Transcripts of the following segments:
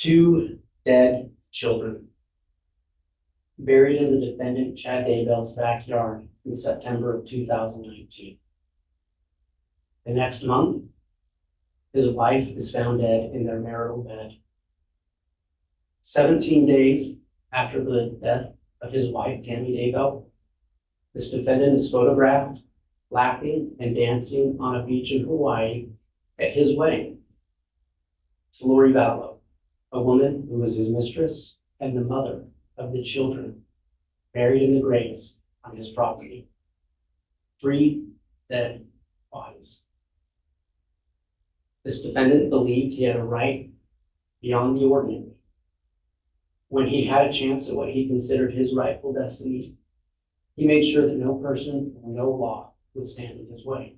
Two dead children buried in the defendant Chad Daybell's backyard in September of 2019. The next month, his wife is found dead in their marital bed. 17 days after the death of his wife, Tammy Daybell, this defendant is photographed laughing and dancing on a beach in Hawaii at his wedding to Lori Vallow, a woman who was his mistress and the mother of the children buried in the graves on his property. 3 dead bodies. This defendant believed he had a right beyond the ordinary. When he had a chance at what he considered his rightful destiny, he made sure that no person or no law would stand in his way.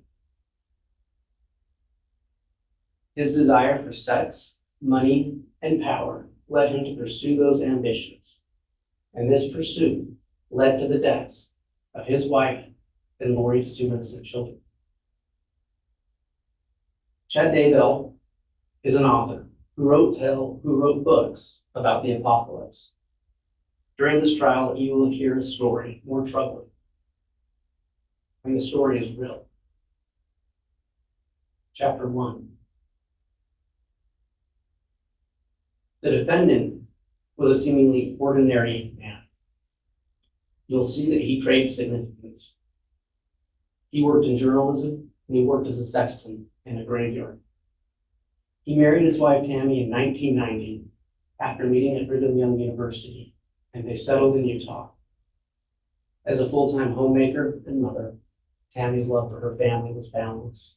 His desire for sex, money, and power led him to pursue those ambitions, and this pursuit led to the deaths of his wife and Lori's 2 innocent children. Chad Daybell is an author who wrote books about the apocalypse. During this trial, you will hear a story more troubling, and the story is real. Chapter 1. The defendant was a seemingly ordinary man. You'll see that he craved significance. He worked in journalism, and he worked as a sexton in a graveyard. He married his wife Tammy in 1990 after meeting at Brigham Young University, and they settled in Utah. As a full-time homemaker and mother, Tammy's love for her family was boundless.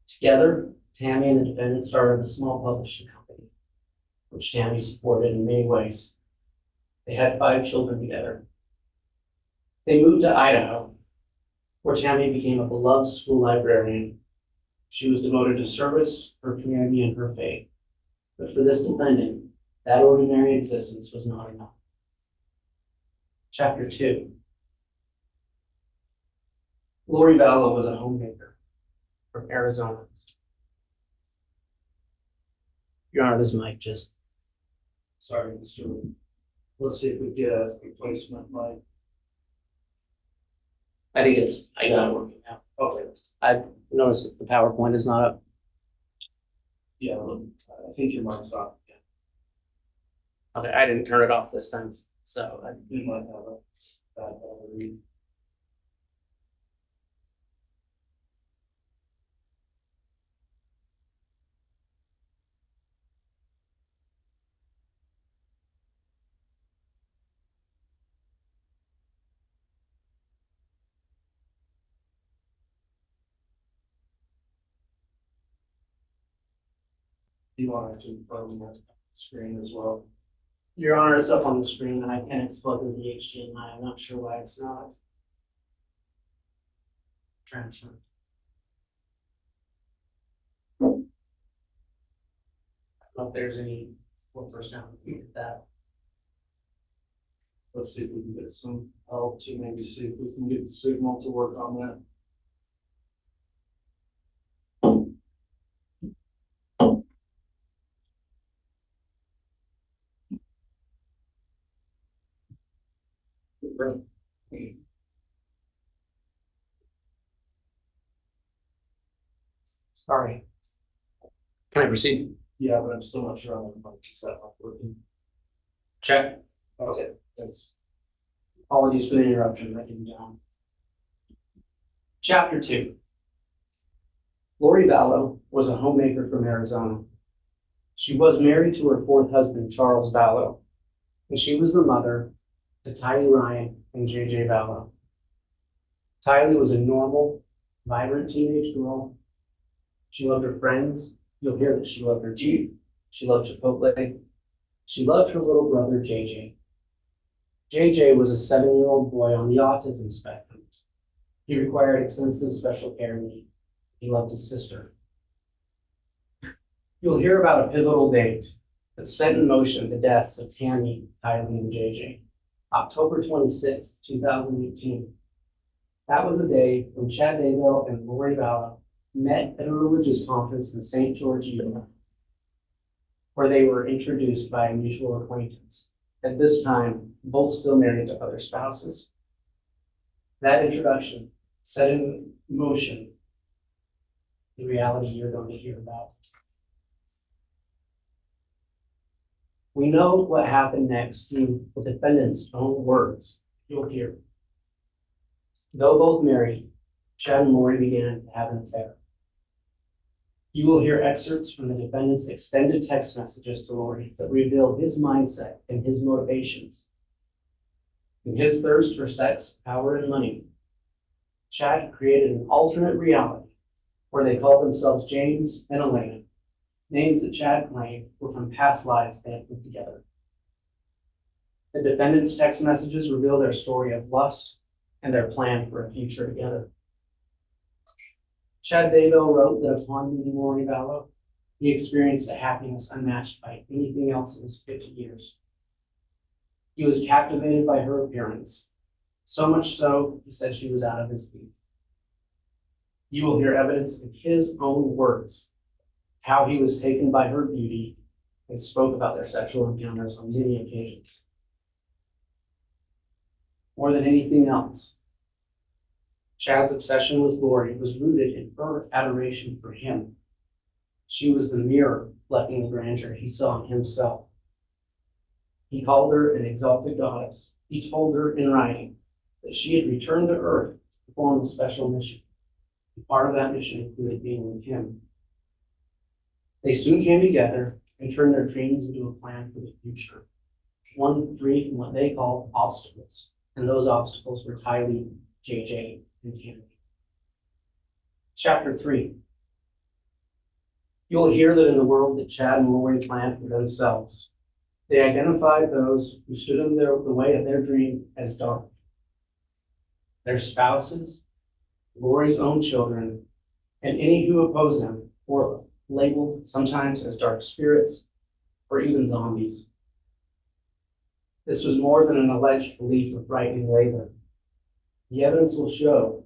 Together, Tammy and the defendant started a small publishing company, which Tammy supported in many ways. They had 5 children together. They moved to Idaho, where Tammy became a beloved school librarian. She was devoted to service, her community, and her faith. But for this defendant, that ordinary existence was not enough. Chapter 2. Lori Vallow was a homemaker from Arizona. Your Honor, this mic just... Sorry, Mr. Lee. Let's see if we get a replacement mic. I think I got it working now. Okay. I've noticed that the PowerPoint is not up. Yeah, I think your mic's off. Yeah. Okay, I didn't turn it off this time, so You might have a bad battery. You want to confirm the screen as well? Your Honor, it's up on the screen, and it's plugged in the HDMI. I'm not sure why it's not transferred. I don't know if there's any one person who can get that. Let's see if we can get some help to maybe see if we can get the signal to work on that. Sorry. Can I proceed? Yeah, but I'm still not sure on the mic. Is that not working? Check. Okay, thanks. Apologies for the interruption, writing down. Chapter 2. Lori Vallow was a homemaker from Arizona. She was married to her 4th husband, Charles Vallow, and she was the mother to Tylee Ryan and JJ Vallow. Tylee was a normal, vibrant teenage girl. She loved her friends. You'll hear that she loved her Jeep. She loved Chipotle. She loved her little brother, JJ. JJ was a 7-year-old boy on the autism spectrum. He required extensive special care needs. He loved his sister. You'll hear about a pivotal date that set in motion the deaths of Tammy, Tylee, and JJ. October 26, 2018. That was the day when Chad Daybell and Lori Vallow met at a religious conference in St. George, Utah. where they were introduced by a mutual acquaintance. At this time, both still married to other spouses. That introduction set in motion the reality you're going to hear about. We know what happened next through the defendant's own words. You'll hear. Though both married, Chad and Lori began to have an affair. You will hear excerpts from the defendant's extended text messages to Lori that reveal his mindset and his motivations. In his thirst for sex, power, and money, Chad created an alternate reality where they called themselves James and Elena, names that Chad claimed were from past lives they had put together. The defendant's text messages reveal their story of lust and their plan for a future together. Chad Daybell wrote that upon meeting Lori Vallow, he experienced a happiness unmatched by anything else in his 50 years. He was captivated by her appearance, so much so he said she was out of his league. You will hear evidence in his own words, how he was taken by her beauty and spoke about their sexual encounters on many occasions. More than anything else, Chad's obsession with Lori was rooted in her adoration for him. She was the mirror reflecting the grandeur he saw in himself. He called her an exalted goddess. He told her in writing that she had returned to earth to perform a special mission. And part of that mission included being with him. They soon came together and turned their dreams into a plan for the future, one free from what they called obstacles. And those obstacles were Tylee, JJ, and Tammy. Chapter 3. You'll hear that in the world that Chad and Lori planned for themselves, they identified those who stood in the way of their dream as dark. Their spouses, Lori's own children, and any who opposed them were labeled sometimes as dark spirits or even zombies. This was more than an alleged belief of frightening labor. The evidence will show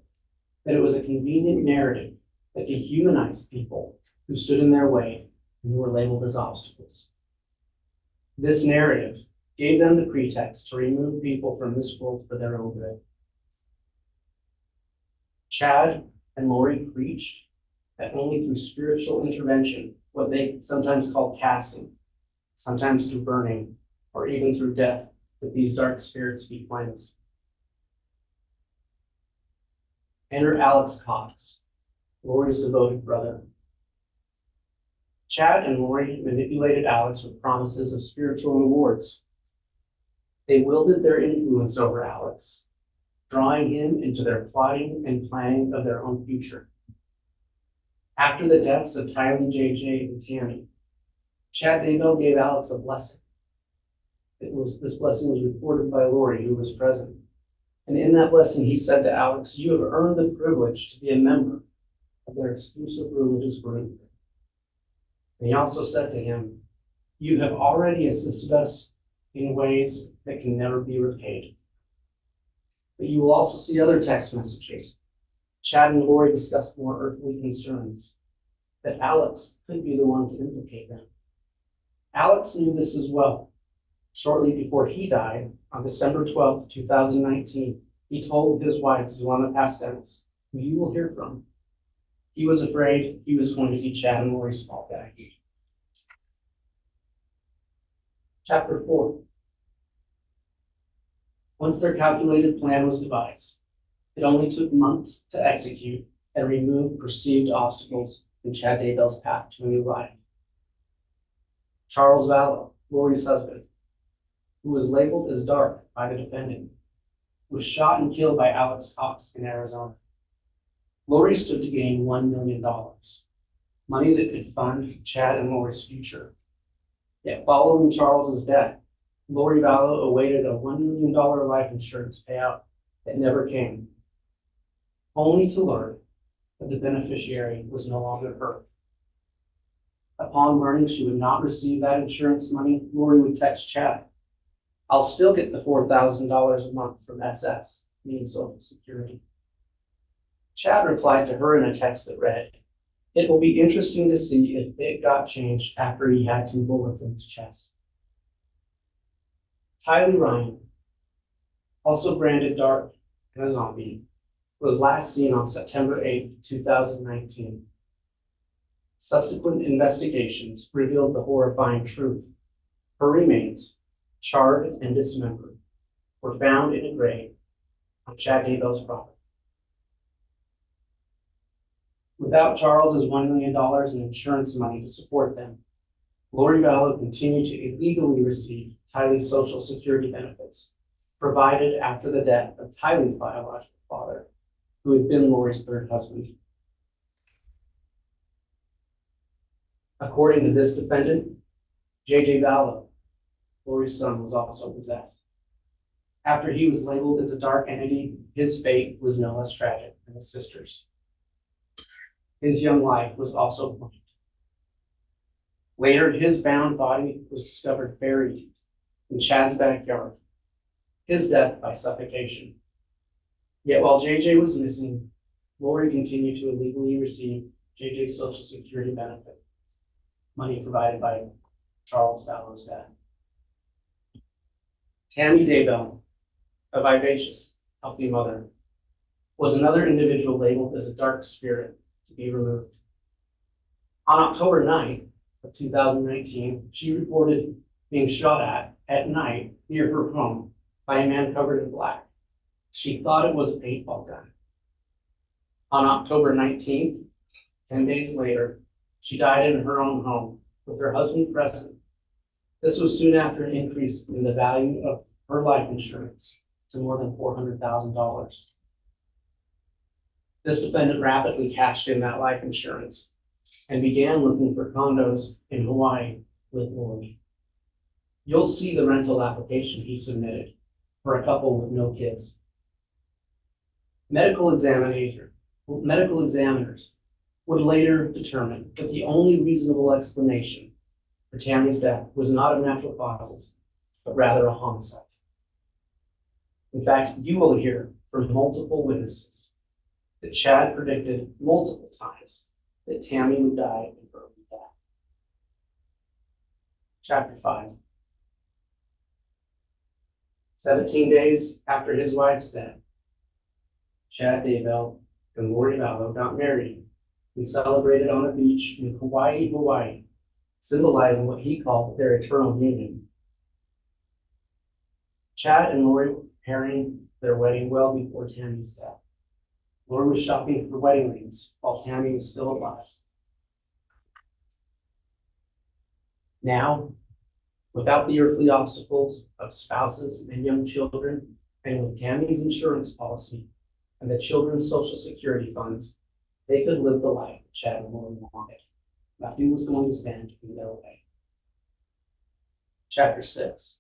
that it was a convenient narrative that dehumanized people who stood in their way and who were labeled as obstacles. This narrative gave them the pretext to remove people from this world for their own good. Chad and Lori preached that only through spiritual intervention, what they sometimes called casting, sometimes through burning, or even through death, that these dark spirits be cleansed. Enter Alex Cox, Lori's devoted brother. Chad and Lori manipulated Alex with promises of spiritual rewards. They wielded their influence over Alex, drawing him into their plotting and planning of their own future. After the deaths of Tylee, JJ, and Tammy, Chad Daybell gave Alex a blessing. This blessing was reported by Lori, who was present. And in that blessing, he said to Alex, "You have earned the privilege to be a member of their exclusive religious group." And he also said to him, "You have already assisted us in ways that can never be repaid." But you will also see other text messages. Chad and Lori discussed more earthly concerns, that Alex could be the one to implicate them. Alex knew this as well. Shortly before he died, on December 12th, 2019, he told his wife, Zulana Pastenis, who you will hear from, he was afraid he was going to be Chad and Lori's fall guy. Chapter 4. Once their calculated plan was devised, it only took months to execute and remove perceived obstacles in Chad Daybell's path to a new life. Charles Vallow, Lori's husband, who was labeled as dark by the defendant, was shot and killed by Alex Cox in Arizona. Lori stood to gain $1 million, money that could fund Chad and Lori's future. Yet following Charles's death, Lori Vallow awaited a $1 million life insurance payout that never came, only to learn that the beneficiary was no longer her. Upon learning she would not receive that insurance money, Lori would text Chad, "I'll still get the $4,000 a month from SS, meaning Social Security." Chad replied to her in a text that read, It will be interesting to see if it got changed after he had 2 bullets in his chest. Tylee Ryan, also branded Dark and a zombie, was last seen on September 8th, 2019. Subsequent investigations revealed the horrifying truth. Her remains, charred and dismembered, were found in a grave on Chad Daybell's property. Without Charles's $1 million in insurance money to support them, Lori Vallow continued to illegally receive Tylee's Social Security benefits, provided after the death of Tylee's biological father, who had been Lori's 3rd husband. According to this defendant, J.J. Vallow, Lori's son, was also possessed. After he was labeled as a dark entity, his fate was no less tragic than his sister's. His young life was also claimed. Later, his bound body was discovered buried in Chad's backyard, his death by suffocation. Yet while JJ was missing, Lori continued to illegally receive JJ's Social Security benefit, money provided by Charles Vallow's dad. Tammy Daybell, a vivacious, healthy mother, was another individual labeled as a dark spirit to be removed. On October 9th of 2019, she reported being shot at night near her home by a man covered in black. She thought it was a paintball gun. On October 19th, 10 days later, she died in her own home with her husband present. This was soon after an increase in the value of her life insurance to more than $400,000. This defendant rapidly cashed in that life insurance and began looking for condos in Hawaii with Lori. You'll see the rental application he submitted for a couple with no kids. Medical examiners would later determine that the only reasonable explanation for Tammy's death was not of natural causes, but rather a homicide. In fact, you will hear from multiple witnesses that Chad predicted multiple times that Tammy would die in early death. Chapter 5. 17 days after his wife's death, Chad Daybell and Lori Vallow got married and celebrated on a beach in Kauai, Hawaii, symbolizing what he called their eternal union. Chad and Lori were preparing their wedding well before Tammy's death. Lori was shopping for wedding rings while Tammy was still alive. Now, without the earthly obstacles of spouses and young children, and with Tammy's insurance policy and the children's Social Security funds, they could live the life that Chad and Lori wanted. Nothing was going to stand in their way. Chapter 6.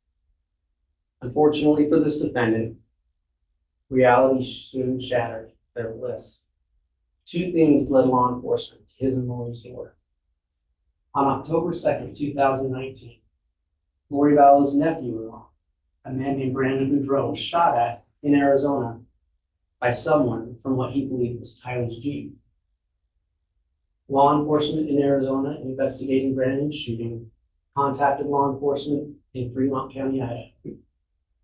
Unfortunately for this defendant, reality soon shattered their bliss. 2 things led law enforcement to his and Lori's door. On October 2nd, 2019, Lori Vallow's nephew-in-law, a man named Brandon Boudreaux, was shot at in Arizona by someone from what he believed was Tylee's Jeep. Law enforcement in Arizona investigating Brandon's shooting contacted law enforcement in Fremont County, Idaho,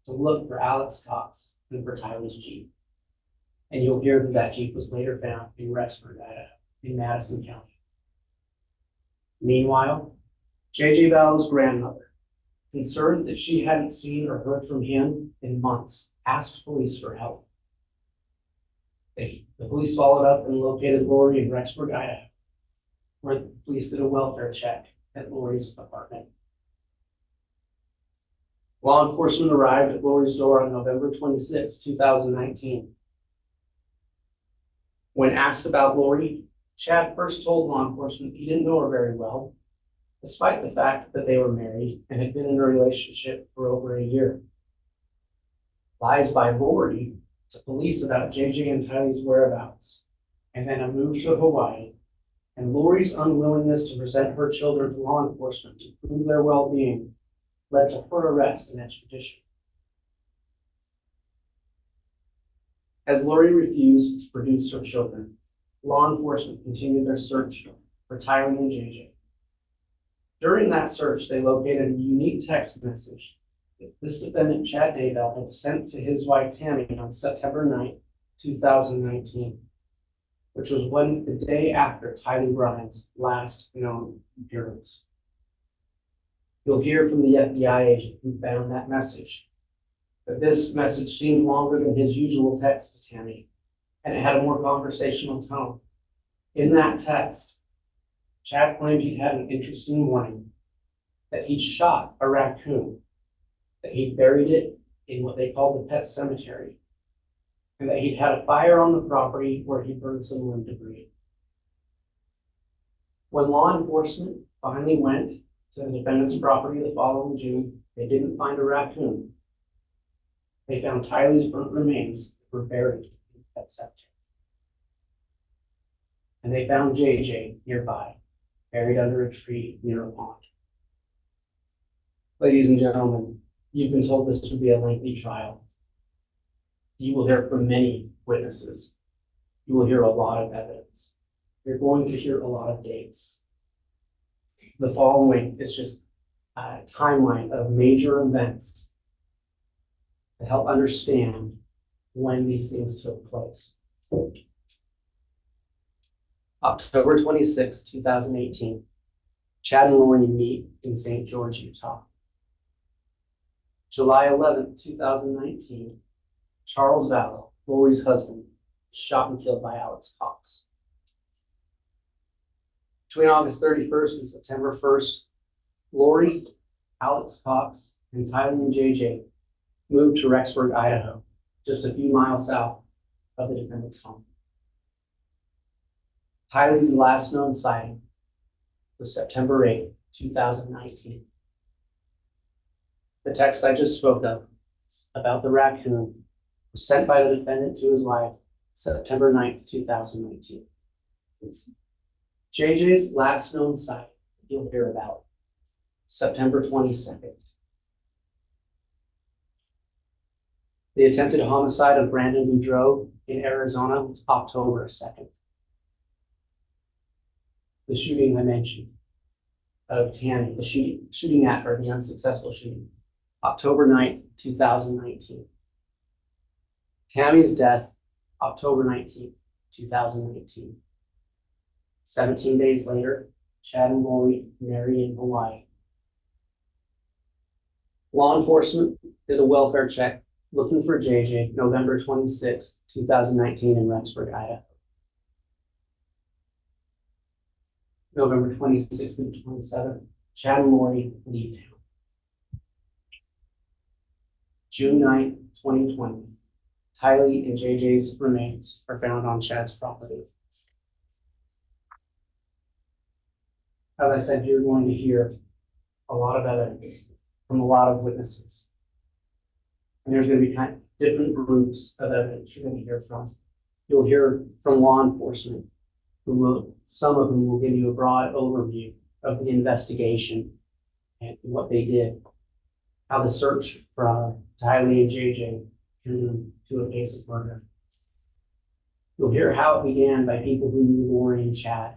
to look for Alex Cox and for Tylee's Jeep. And you'll hear that that Jeep was later found in Rexburg, Idaho, in Madison County. Meanwhile, J.J. Vallow's grandmother, concerned that she hadn't seen or heard from him in months, asked police for help. The police followed up and located Lori in Rexburg, Idaho, where the police did a welfare check at Lori's apartment. Law enforcement arrived at Lori's door on November 26, 2019. When asked about Lori, Chad first told law enforcement he didn't know her very well, despite the fact that they were married and had been in a relationship for over a year. Lies by Lori to police about JJ and Tylee's whereabouts, and then a move to Hawaii, and Lori's unwillingness to present her children to law enforcement to prove their well-being led to her arrest and extradition. As Lori refused to produce her children, law enforcement continued their search for Tylee and JJ. During that search, they located a unique text message that this defendant, Chad Daybell, had sent to his wife Tammy on September 9th, 2019, which was the day after Tylee Ryan's last known appearance. You'll hear from the FBI agent who found that message, but this message seemed longer than his usual text to Tammy, and it had a more conversational tone. In that text, Chad claimed he'd had an interesting morning, that he'd shot a raccoon, that he'd buried it in what they called the pet cemetery, and that he'd had a fire on the property where he burned some limb debris. When law enforcement finally went to the defendant's property the following June, they didn't find a raccoon. They found Tylee's burnt remains that were buried in the pet cemetery. And they found JJ nearby, buried under a tree near a pond. Ladies and gentlemen, you've been told this would be a lengthy trial. You will hear from many witnesses. You will hear a lot of evidence. You're going to hear a lot of dates. The following is just a timeline of major events to help understand when these things took place. October 26, 2018, Chad and Lori meet in St. George, Utah. July 11, 2019, Charles Vallow, Lori's husband, shot and killed by Alex Cox. Between August 31st and September 1st, Lori, Alex Cox, and Tylee and JJ moved to Rexburg, Idaho, just a few miles south of the defendant's home. Tylee's last known sighting was September 8, 2019. The text I just spoke of about the raccoon was sent by the defendant to his wife September 9th, 2019. JJ's last known sighting you'll hear about September 22nd. The attempted homicide of Brandon Boudreaux in Arizona was October 2nd. The shooting I mentioned of Tammy, the shooting at her, the unsuccessful shooting, October 9th, 2019. Tammy's death, October 19th, 2019. 17 days later, Chad and Lori marry in Hawaii. Law enforcement did a welfare check looking for JJ November 26, 2019 in Rexburg, Idaho. November 26th and 27th, Chad and Lori leave town. June 9th, 2020, Tylee and JJ's remains are found on Chad's property. As I said, you're going to hear a lot of evidence from a lot of witnesses. And there's going to be kind of different groups of evidence you're going to hear from. You'll hear from law enforcement, some of whom will give you a broad overview of the investigation and what they did, how the search for Tylee and JJ turned to a case of murder. You'll hear how it began by people who knew Lori and Chad,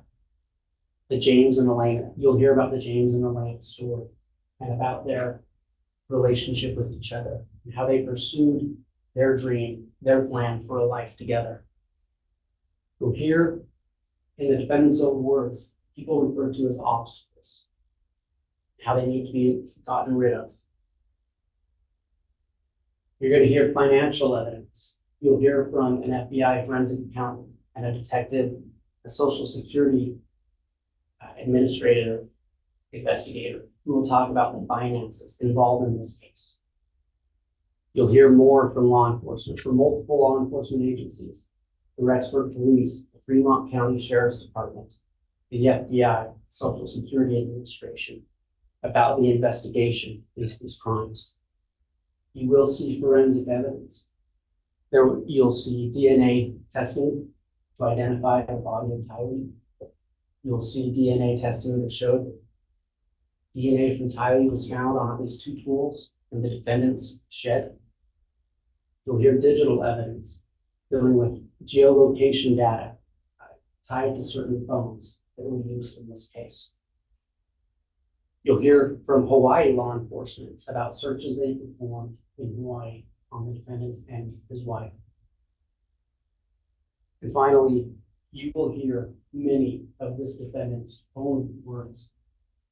the James and Elena. You'll hear about the James and Elena story and about their relationship with each other and how they pursued their dream, their plan for a life together. You'll hear, in the defendant's own words, people referred to as obstacles, how they need to be gotten rid of. You're going to hear financial evidence. You'll hear from an FBI forensic accountant and a detective, a Social Security administrator, investigator, who will talk about the finances involved in this case. You'll hear more from law enforcement, from multiple law enforcement agencies, the Rexburg Police, the Fremont County Sheriff's Department, the FBI, Social Security Administration, about the investigation into these crimes. You will see forensic evidence. You'll see DNA testing to identify the body of Tylee. You'll see DNA testing that showed DNA from Tylee was found on at least 2 tools in the defendant's shed. You'll hear digital evidence dealing with geolocation data tied to certain phones that were used in this case. You'll hear from Hawaii law enforcement about searches they performed in Hawaii on the defendant and his wife. And finally, you will hear many of this defendant's own words.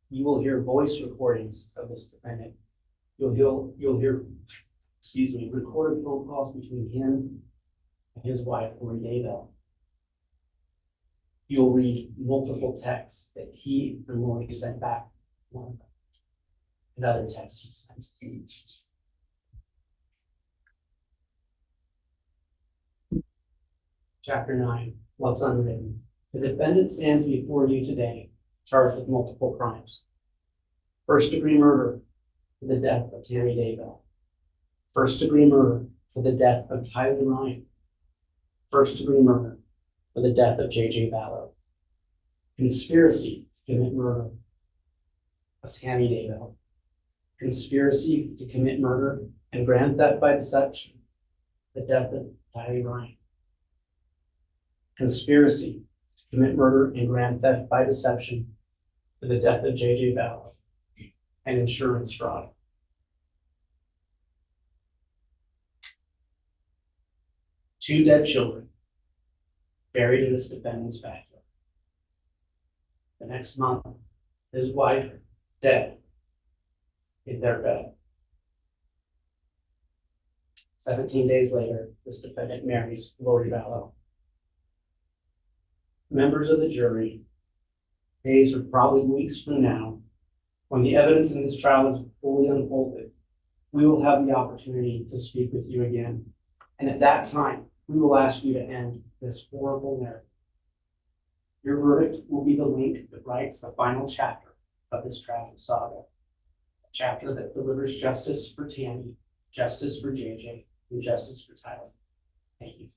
You will hear voice recordings of this defendant. You'll hear, recorded phone calls between him and his wife, Tammy Daybell. You'll read multiple texts that he and Lori sent back, and other texts he sent. Chapter 9, what's unwritten. The defendant stands before you today, charged with multiple crimes. First-degree murder for the death of Tammy Daybell. First-degree murder for the death of Tylee Ryan. First-degree murder for the death of J.J. Vallow. Conspiracy to commit murder of Tammy Daybell. Conspiracy to commit murder and grand theft by deception, the death of Tylee Ryan. Conspiracy to commit murder and grand theft by deception for the death of J.J. Vallow, and insurance fraud. Two dead children buried in this defendant's backyard. The next month, his wife dead in their bed. 17 days later, this defendant marries Lori Vallow. Members of the jury, days or probably weeks from now, when the evidence in this trial is fully unfolded, we will have the opportunity to speak with you again. And at that time, we will ask you to end this horrible narrative. Your verdict will be the link that writes the final chapter of this tragic saga. A chapter that delivers justice for Tammy, justice for JJ, and justice for Tyler. Thank you.